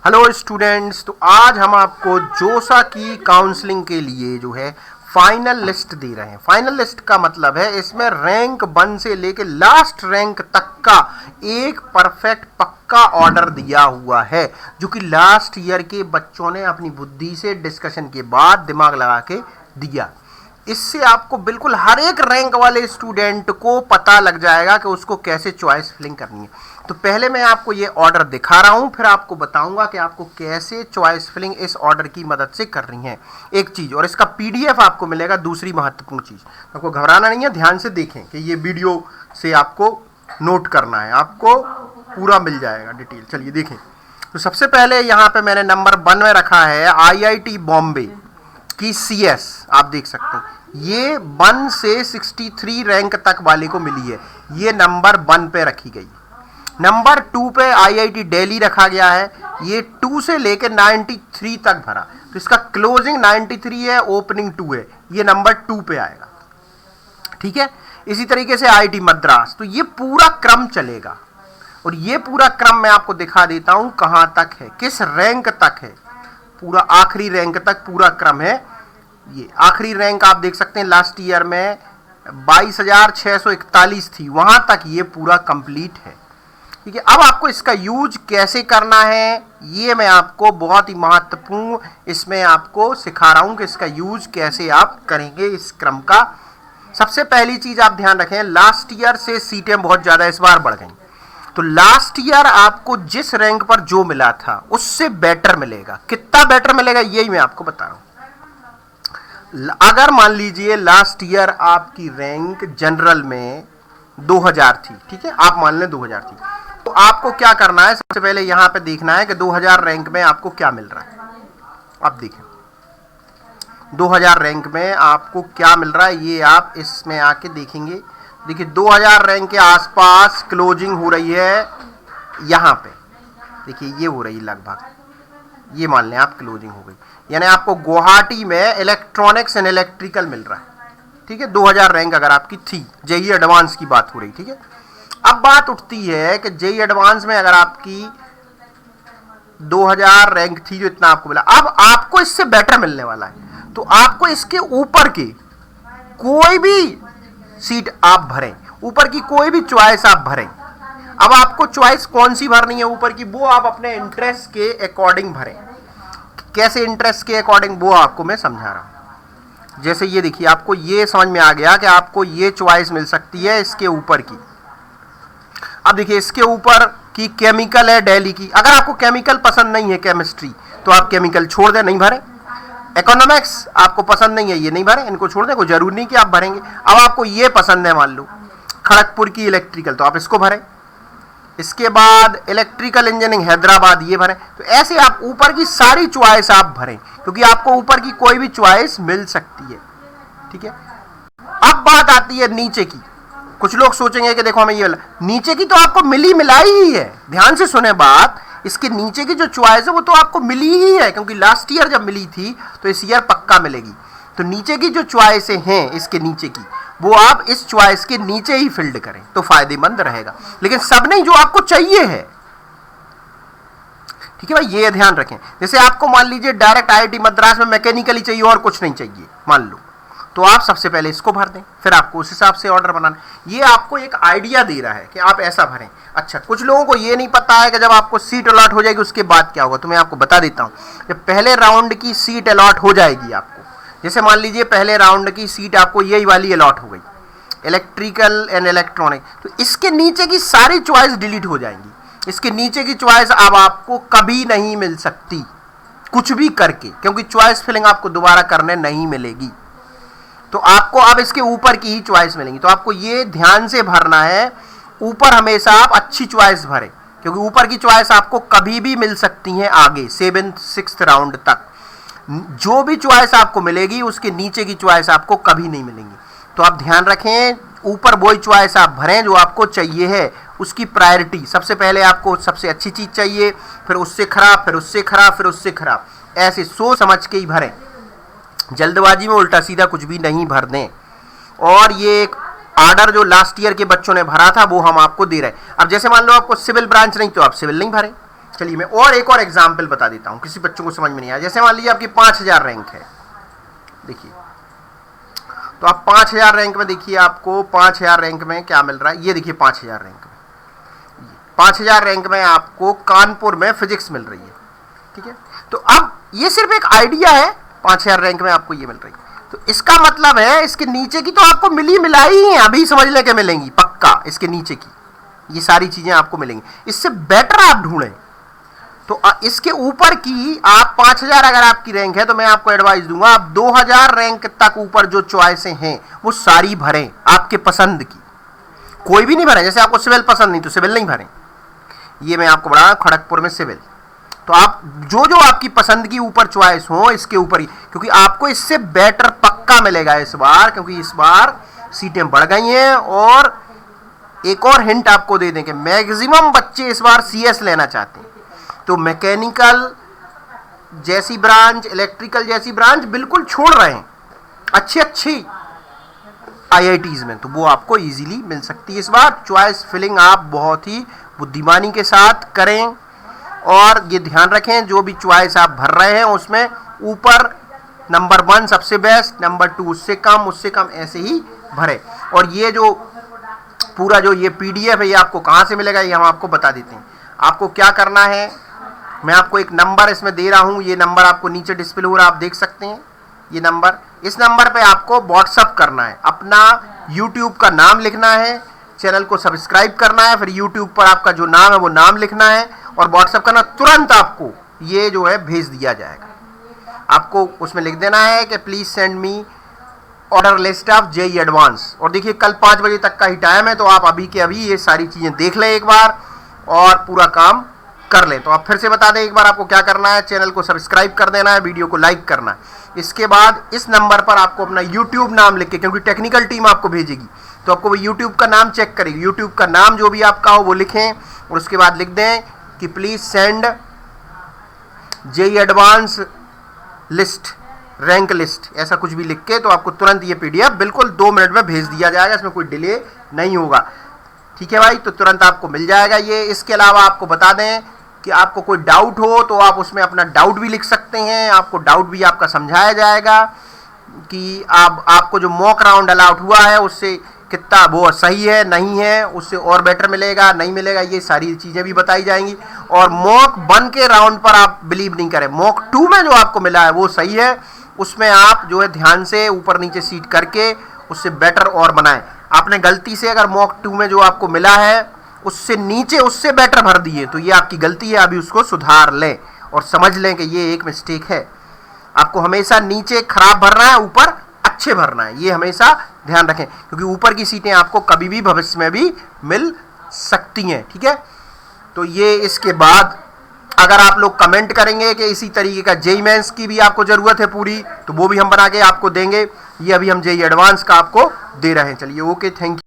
Hello students, तो आज हम आपको जोसा की काउंसलिंग के लिए जो है फाइनल लिस्ट दे रहे हैं। फाइनल लिस्ट का मतलब है इसमें रैंक 1 से लेके लास्ट रैंक तक का एक परफेक्ट पक्का ऑर्डर दिया हुआ है, जो कि लास्ट ईयर के बच्चों ने अपनी बुद्धि से डिस्कशन के बाद दिमाग लगा के दिया। इससे आपको बिल्कुल हर एक रैंक वाले स्टूडेंट को पता लग जाएगा कि उसको कैसे चॉइस फिलिंग करनी है। तो पहले मैं आपको ये ऑर्डर दिखा रहा हूँ, फिर आपको बताऊंगा कि आपको कैसे चॉइस फिलिंग इस ऑर्डर की मदद से करनी है। एक चीज़, और इसका पीडीएफ आपको मिलेगा। दूसरी महत्वपूर्ण चीज़, आपको घबराना नहीं है, ध्यान से देखें कि ये वीडियो से आपको नोट करना है, आपको पूरा मिल जाएगा डिटेल। चलिए देखें। तो सबसे पहले यहाँ पे मैंने नंबर 1 में रखा है आईआईटी बॉम्बे की सीएस। आप देख सकते हैं ये 1 से 63 रैंक तक वाले को मिली है, ये नंबर 1 पे रखी गई। नंबर 2 पे आईआईटी दिल्ली रखा गया है, ये 2 से लेकर 93 तक भरा। तो इसका क्लोजिंग 93 है, ओपनिंग 2 है, ये नंबर 2 पे आएगा। ठीक है। इसी तरीके से आईआईटी मद्रास, तो ये पूरा क्रम चलेगा। और ये पूरा क्रम मैं आपको दिखा देता हूं कहां तक है, किस रैंक तक है, पूरा आखिरी रैंक तक पूरा क्रम है। ये आखिरी रैंक आप देख सकते हैं लास्ट ईयर में 22,641 थी, वहां तक ये पूरा कंप्लीट है। ठीक है। अब आपको इसका यूज कैसे करना है, ये मैं आपको बहुत ही महत्वपूर्ण इसमें आपको सिखा रहा हूं कि इसका यूज कैसे आप करेंगे इस क्रम का। सबसे पहली चीज आप ध्यान रखें, लास्ट ईयर से सीटें बहुत ज्यादा इस बार बढ़ गई। तो लास्ट ईयर आपको जिस रैंक पर जो मिला था उससे बेटर मिलेगा। कितना बेटर मिलेगा यही मैं आपको बता रहा हूं। अगर मान लीजिए लास्ट ईयर आपकी रैंक जनरल में 2000 थी, ठीक है, आप मान लें 2000 थी, तो आपको क्या करना है, सबसे पहले यहां पे देखना है कि 2000 रैंक में आपको क्या मिल रहा है। आप देखें 2000 रैंक में आपको क्या मिल रहा है, ये आप इसमें आके देखेंगे। देखिए 2000 रैंक के आसपास क्लोजिंग हो रही है, यहां पे देखिए ये हो रही लगभग, ये मान लें आप क्लोजिंग हो गई। यानी आपको गुवाहाटी में इलेक्ट्रॉनिक्स एंड इलेक्ट्रिकल मिल रहा है। ठीक है, 2000 रैंक अगर आपकी थी, जेई एडवांस की बात हो रही। ठीक है। अब बात उठती है कि जेई एडवांस में अगर आपकी 2000 रैंक थी, जो इतना आपको मिला, अब आपको इससे बेटर मिलने वाला है। तो आपको इसके ऊपर के कोई भी सीट आप भरें, ऊपर की कोई भी चॉइस आप भरें। अब आपको चॉइस कौन सी भरनी है ऊपर की, वो आप अपने इंटरेस्ट के अकॉर्डिंग भरें। कैसे इंटरेस्ट के अकॉर्डिंग, वो आपको मैं समझा रहा हूं। जैसे ये देखिए, आपको ये समझ में आ गया कि आपको ये चॉइस मिल सकती है इसके ऊपर की। अब देखिए इसके ऊपर की केमिकल है दिल्ली की। अगर आपको केमिकल पसंद नहीं है, केमिस्ट्री, तो आप केमिकल छोड़ दें, नहीं भरें। इकोनॉमिक्स आपको पसंद नहीं है, ये नहीं भरें, इनको छोड़ दें, कोई जरूरी नहीं कि आप भरेंगे। अब आपको ये पसंद है, मान लो खड़गपुर की इलेक्ट्रिकल, तो आप इसको भरें। इसके बाद इलेक्ट्रिकल इंजीनियरिंग हैदराबाद, ये भरें। तो ऐसे आप ऊपर की सारी चॉइस आप भरें, क्योंकि आपको ऊपर की कोई भी चॉइस मिल सकती है। ठीक है। अब बात आती है नीचे की। कुछ लोग सोचेंगे कि देखो हमें ये वाला, नीचे की तो आपको मिलाई ही है। ध्यान से सुने बात, इसके नीचे की जो चॉइस है वो तो आपको मिली ही है, क्योंकि लास्ट ईयर जब मिली थी तो इस ईयर पक्का मिलेगी। तो नीचे की जो चॉइसें हैं इसके नीचे की, वो आप इस चॉइस के नीचे ही फिल्ड करें तो फायदेमंद रहेगा, लेकिन सब नहीं जो आपको चाहिए है। ठीक है भाई, ये ध्यान रखें। जैसे आपको मान लीजिए डायरेक्ट आईआईटी मद्रास में मैकेनिकली चाहिए और कुछ नहीं चाहिए, मान लो, तो आप सबसे पहले इसको भर दें, फिर आपको उस हिसाब से ऑर्डर बनाना। ये आपको एक आइडिया दे रहा है कि आप ऐसा भरें। अच्छा, कुछ लोगों को ये नहीं पता है कि जब आपको सीट अलॉट हो जाएगी उसके बाद क्या होगा, तो मैं आपको बता देता हूं। जब पहले राउंड की सीट अलॉट हो जाएगी आपको, जैसे मान लीजिए पहले राउंड की सीट आपको यही वाली अलॉट हो गई, इलेक्ट्रिकल एंड इलेक्ट्रॉनिक, तो इसके नीचे की सारी चॉइस डिलीट हो जाएंगी। इसके नीचे की चॉइस अब आपको कभी नहीं मिल सकती, कुछ भी करके, क्योंकि चॉइस फिलिंग आपको दोबारा करने नहीं मिलेगी। तो आपको अब इसके ऊपर की ही चॉइस मिलेंगी। तो आपको ये ध्यान से भरना है, ऊपर हमेशा आप अच्छी चॉइस भरें, क्योंकि ऊपर की चॉइस आपको कभी भी मिल सकती हैं आगे 7th 6th राउंड तक। जो भी चॉइस आपको मिलेगी उसके नीचे की चॉइस आपको कभी नहीं मिलेंगी। तो आप ध्यान रखें, ऊपर वही चॉइस आप भरें जो आपको चाहिए है, उसकी प्रायोरिटी। सबसे पहले आपको सबसे अच्छी चीज चाहिए, फिर उससे खराब, फिर उससे खराब, फिर उससे खराब, ऐसे सोच समझ के ही भरें। जल्दबाजी में उल्टा सीधा कुछ भी नहीं भर दें। और ये एक ऑर्डर जो लास्ट ईयर के बच्चों ने भरा था वो हम आपको दे रहे हैं। अब जैसे मान लो आपको सिविल ब्रांच नहीं, तो आप सिविल नहीं भरें, चलिए मैं और एक और एग्जाम्पल बता देता हूं, किसी बच्चों को समझ में नहीं आया। जैसे मान लीजिए आपकी 5000 रैंक है, देखिए तो आप 5000 रैंक में, देखिए आपको 5000 रैंक में क्या मिल रहा है, ये देखिए 5000 रैंक में, 5000 रैंक में आपको कानपुर में फिजिक्स मिल रही है, ठीक है। तो अब ये सिर्फ एक आइडिया है, 5000 रैंक में आपको ये मिल रही है, तो इसका मतलब है इसके नीचे की तो आपको मिलाई ही है, अभी समझ ले के मिलेंगी पक्का, इसके नीचे की ये सारी चीजें आपको मिलेंगी, इससे बेटर आप ढूंढें। तो इसके ऊपर की आप 5000 अगर आपकी रैंक है तो मैं आपको एडवाइस दूंगा आप 2000 रैंक तक ऊपर जो चॉइसें हैं वो सारी भरें, आपके पसंद की, कोई भी नहीं भरें। जैसे आपको सिविल पसंद नहीं तो सिविल नहीं भरें, ये मैं आपको बता, खड़गपुर में सिविल, तो आप जो जो आपकी पसंद की ऊपर चॉइस हो इसके ऊपर ही, क्योंकि आपको इससे बेटर पक्का मिलेगा इस बार, क्योंकि इस बार सीटें बढ़ गई हैं। और एक और हिंट आपको दे दें कि मैक्सिमम बच्चे इस बार सीएस लेना चाहते हैं, तो मैकेनिकल जैसी ब्रांच, इलेक्ट्रिकल जैसी ब्रांच बिल्कुल छोड़ रहे हैं अच्छी आईआईटीज में, तो वो आपको इजीली मिल सकती है इस बार। चॉइस फिलिंग आप बहुत ही बुद्धिमानी के साथ करें और ये ध्यान रखें जो भी चॉइस आप भर रहे हैं उसमें ऊपर नंबर 1 सबसे बेस्ट, नंबर 2 उससे कम ऐसे ही भरे। और ये जो पूरा जो ये पीडीएफ है ये आपको कहाँ से मिलेगा ये हम आपको बता देते हैं। आपको क्या करना है, मैं आपको एक नंबर इसमें दे रहा हूँ, ये नंबर आपको नीचे डिस्प्ले हो रहा है, आप देख सकते हैं ये नंबर, इस नंबर पे आपको व्हाट्सअप करना है, अपना यूट्यूब का नाम लिखना है, चैनल को सब्सक्राइब करना है, फिर यूट्यूब पर आपका जो नाम है वो नाम लिखना है और व्हाट्सअप करना, तुरंत आपको ये जो है भेज दिया जाएगा। आपको उसमें लिख देना है कि please send me order list of JEE advance, और देखिए कल 5 बजे तक का ही टाइम है, तो आप अभी के अभी ये सारी चीज़ें देख लें एक बार और पूरा काम कर लें। तो आप फिर से बता दें एक बार आपको क्या करना है, चैनल को सब्सक्राइब कर देना है, वीडियो को लाइक करना है, इसके बाद इस नंबर पर आपको अपना यूट्यूब नाम लिख के, क्योंकि टेक्निकल टीम आपको भेजेगी तो आपको वो यूट्यूब का नाम चेक करेगी, यूट्यूब का नाम जो भी आपका हो वो लिखें और उसके बाद लिख दें कि please send JEE advance list, rank list, ऐसा कुछ भी लिख के, तो आपको तुरंत ये पीडीएफ बिल्कुल 2 मिनट में भेज दिया जाएगा, इसमें कोई डिले नहीं होगा, ठीक है भाई। तो तुरंत आपको मिल जाएगा ये। इसके अलावा आपको बता दें कि आपको कोई डाउट हो तो आप उसमें अपना डाउट भी लिख सकते हैं, आपको डाउट भी आपका समझाया जाएगा कि आपको जो मॉक राउंड अलाउट हुआ है उससे कितना वो सही है नहीं है, उससे और बेटर मिलेगा नहीं मिलेगा, ये सारी चीज़ें भी बताई जाएंगी। और मॉक 1 के राउंड पर आप बिलीव नहीं करें, मॉक 2 में जो आपको मिला है वो सही है, उसमें आप जो है ध्यान से ऊपर नीचे सीट करके उससे बेटर और बनाएं। आपने गलती से अगर मॉक 2 में जो आपको मिला है उससे नीचे उससे बेटर भर दिए तो ये आपकी गलती है, अभी उसको सुधार लें और समझ लें कि ये एक मिस्टेक है। आपको हमेशा नीचे खराब भरना है, ऊपर अच्छे भरना है, ये हमेशा ध्यान रखें, क्योंकि ऊपर की सीटें आपको कभी भी भविष्य में भी मिल सकती हैं, ठीक है। तो ये इसके बाद अगर आप लोग कमेंट करेंगे कि इसी तरीके का जेईई मेंस की भी आपको ज़रूरत है पूरी, तो वो भी हम बना के आपको देंगे। ये अभी हम जेईई एडवांस का आपको दे रहे हैं। चलिए ओके, थैंक यू।